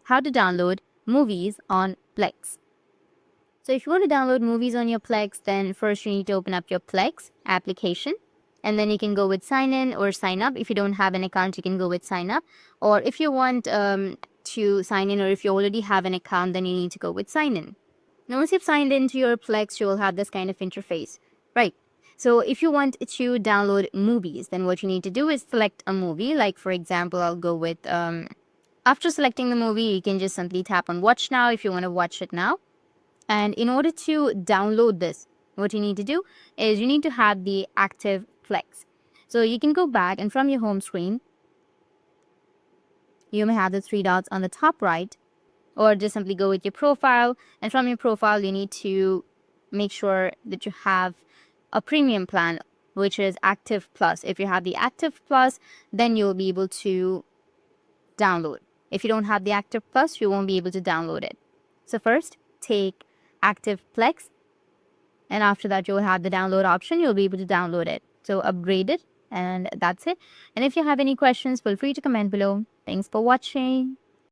how to download movies on Plex. So if you want to download movies on your Plex, then first you need to open up your Plex application, and then you can go with sign in or sign up. If you don't have an account, you can go with sign up. Or if you want to sign in, or if you already have an account, then you need to go with sign in. Now, once you've signed into your Plex, you will have this kind of interface, right? So if you want to download movies, then what you need to do is select a movie. Like, for example, I'll go with, after selecting the movie, you can just simply tap on watch now if you want to watch it now. And in order to download this, what you need to do is you need to have the active Plex. So you can go back, and from your home screen, you may have the three dots on the top right, or just simply go with your profile. And from your profile, you need to make sure that you have a premium plan, which is Active Plus. If you have the Active Plus, then you'll be able to download. If you don't have the Active Plus, you won't be able to download it. So first, take Active Plex, and after that, you'll have the download option. You'll be able to download it. So upgrade it, and that's it. And if you have any questions, feel free to comment below. Thanks for watching.